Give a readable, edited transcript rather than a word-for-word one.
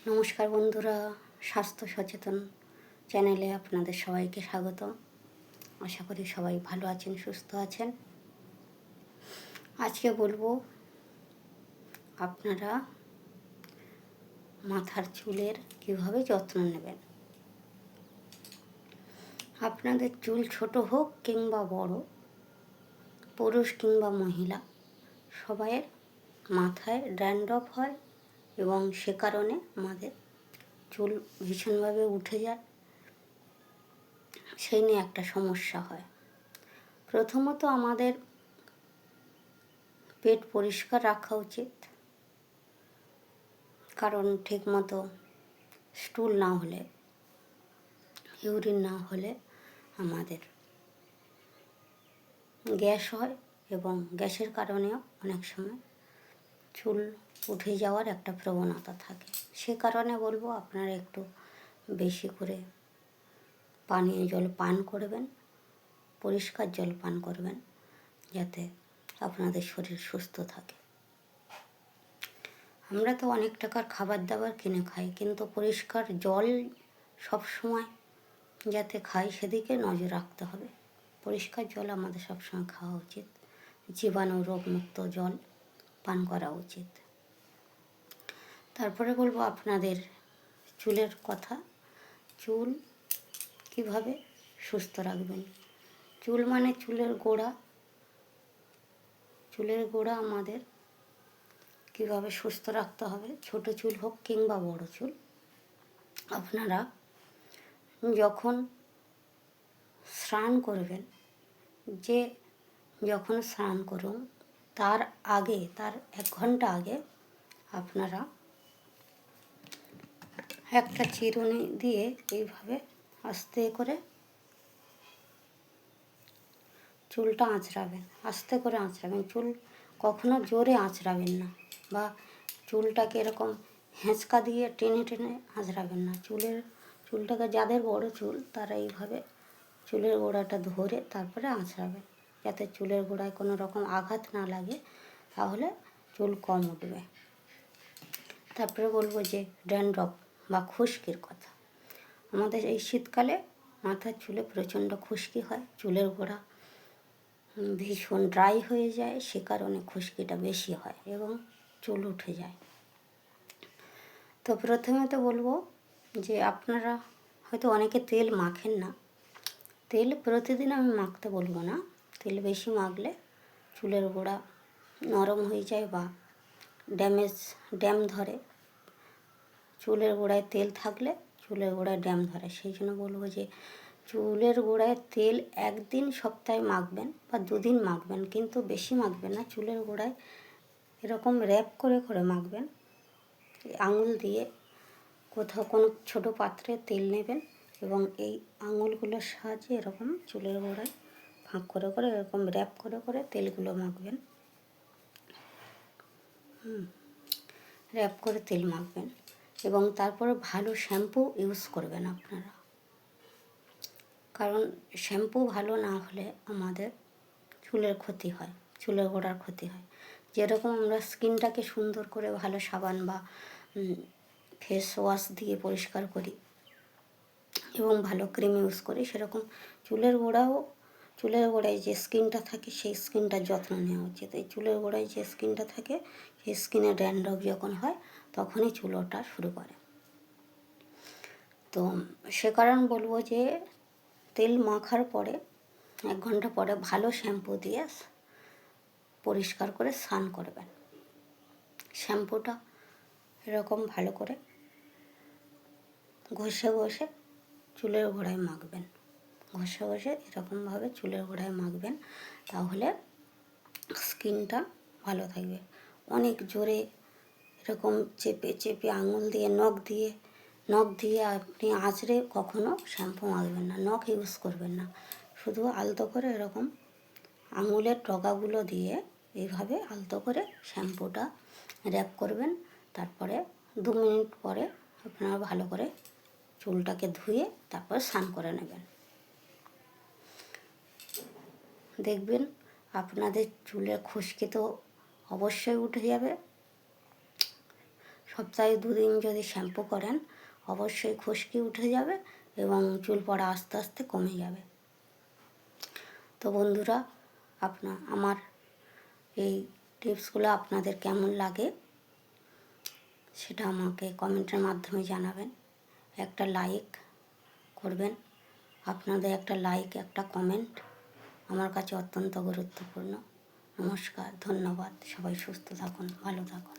নমস্কার বন্ধুরা, স্বাস্থ্য সচেতন চ্যানেলে আপনাদের সবাইকে স্বাগত। আশা করি সবাই ভালো আছেন, সুস্থ আছেন। আজকে বলবো আপনারা মাথার চুলের কীভাবে যত্ন নেবেন। আপনাদের চুল ছোট হোক কিংবা বড়, পুরুষ কিংবা মহিলা, সবাইয়ের মাথায় ড্যান্ড্রফ হয় এবং সে কারণে আমাদের চুল ভীষণভাবে উঠে যায়। সেই নিয়ে একটা সমস্যা হয়। প্রথমত আমাদের পেট পরিষ্কার রাখা উচিত, কারণ ঠিকমতো স্টুল না হলে, ইউরিন না হলে আমাদের গ্যাস হয় এবং গ্যাসের কারণেও অনেক সময় চুল উঠে যাওয়ার একটা প্রবণতা থাকে। সে কারণে বলবো আপনারা একটু বেশি করে পানীয় জল পান করবেন, পরিষ্কার জল পান করবেন, যাতে আপনাদের শরীর সুস্থ থাকে। আমরা তো অনেক টাকার খাবার দাবার কিনে খাই, কিন্তু পরিষ্কার জল সবসময় যাতে খাই সেদিকে নজর রাখতে হবে। পরিষ্কার জল আমাদের সবসময় খাওয়া উচিত, জীবাণু রোগমুক্ত জল পান করা উচিত। তারপরে বলবো আপনাদের চুলের কথা। চুল কিভাবে সুস্থ রাখবেন। চুল মানে চুলের গোড়া। চুলের গোড়া আমাদের কিভাবে সুস্থ রাখতে হবে, ছোট চুল হোক কিংবা বড় চুল। আপনারা যখন স্নান করবেন, যখন স্নান করুন তার 1 ঘন্টা আগে আপনারা একটা চিরুনি দিয়ে এইভাবে আস্তে করে চুলটা আঁচড়াবেন, আস্তে করে আঁচড়াবেন। চুল কখনো জোরে আঁচড়াবেন না, বা চুলটাকে এরকম হেঁচকা দিয়ে টেনে টেনে আঁচড়াবেন না। চুলটাকে, যাদের বড় চুল তারা এইভাবে চুলের গোড়াটা ধরে তারপরে আঁচড়াবেন, যাতে চুলের গোড়ায় কোনো রকম আঘাত না লাগে, তাহলে চুল কম উঠবে। তারপরে বলবো যে ড্যান্ড্রফ বা খুশকির কথা। আমাদের এই শীতকালে মাথার চুলে প্রচণ্ড খুশকি হয়, চুলের গোড়া ভীষণ ড্রাই হয়ে যায়, সে কারণে খুশকিটা বেশি হয় এবং চুল উঠে যায়। তো প্রথমে তো বলবো যে আপনারা হয়তো অনেকে তেল মাখেন না। তেল প্রতিদিন আমি মাখতে বলবো না। তেল বেশি মাখলে চুলের গোড়া নরম হয়ে যায় বা ড্যাম ধরে। চুলের গোড়ায় তেল থাকলে চুলের গোড়ায় ড্যাম ধরে। সেই জন্য বলবো যে চুলের গোড়ায় তেল 1 দিন সপ্তাহে মাখবেন বা 2 দিন মাখবেন, কিন্তু বেশি মাখবেন না। চুলের গোড়ায় এরকম র্যাপ করে করে মাখবেন। আঙুল দিয়ে কোথাও কোনো ছোটো পাত্রে তেল নেবেন এবং এই আঙুলগুলোর সাহায্যে এরকম চুলের গোড়ায় ফাঁক করে করে এরকম র্যাপ করে করে তেলগুলো মাখবেন। র্যাপ করে তেল মাখবেন এবং তারপরে ভালো শ্যাম্পু ইউজ করবেন আপনারা, কারণ শ্যাম্পু ভালো না হলে আমাদের চুলের ক্ষতি হয়, চুলের গোড়ার ক্ষতি হয়। যেরকম আমরা স্কিনটাকে সুন্দর করে ভালো সাবান বা ফেস ওয়াশ দিয়ে পরিষ্কার করি এবং ভালো ক্রিম ইউজ করি, সেরকম চুলের গোড়ায় যে স্কিনটা থাকে সেই স্কিনটার যত্ন নেওয়া উচিত। এই চুলের গোড়ায় যে স্কিনটা থাকে সেই স্কিনে ড্যান্ড্রফ যখন হয় তখনই চুল ওঠা শুরু করে। তো সে কারণ বলবো যে তেল মাখার পরে 1 ঘন্টা পরে ভালো শ্যাম্পু দিয়ে পরিষ্কার করে স্নান করবেন। শ্যাম্পুটা এরকম ভালো করে ঘষে ঘষে চুলের গোড়ায় মাখবেন, ঘষে ঘষে এরকমভাবে চুলের গোড়ায় মাখবেন, তাহলে স্কিনটা ভালো থাকবে। অনেক জোরে এরকম চেপে চেপে আঙুল দিয়ে নখ দিয়ে আপনি আঁচড়ে কখনো শ্যাম্পু মাখবেন না, নখ ইউজ করবেন না। শুধু আলতো করে এরকম আঙুলের ডগাগুলো দিয়ে এইভাবে আলতো করে শ্যাম্পুটা র্যাপ করবেন। তারপরে 2 মিনিট পরে আপনারা ভালো করে চুলটাকে ধুয়ে তারপর স্নান করে নেবেন। দেখবেন আপনাদের চুলের খুশকি তো অবশ্যই উঠে যাবে, সপ্তাহে 2 দিন যদি শ্যাম্পু করেন অবশ্যই খুশকি উঠে যাবে এবং চুল পড়া আস্তে আস্তে কমে যাবে। তো বন্ধুরা, আমার এই টিপসগুলো আপনাদের কেমন লাগে সেটা আমাকে কমেন্টের মাধ্যমে জানাবেন। একটা লাইক করবেন। আপনাদের একটা লাইক, একটা কমেন্ট আমার কাছে অত্যন্ত গুরুত্বপূর্ণ। নমস্কার, ধন্যবাদ। সবাই সুস্থ থাকুন, ভালো থাকুন।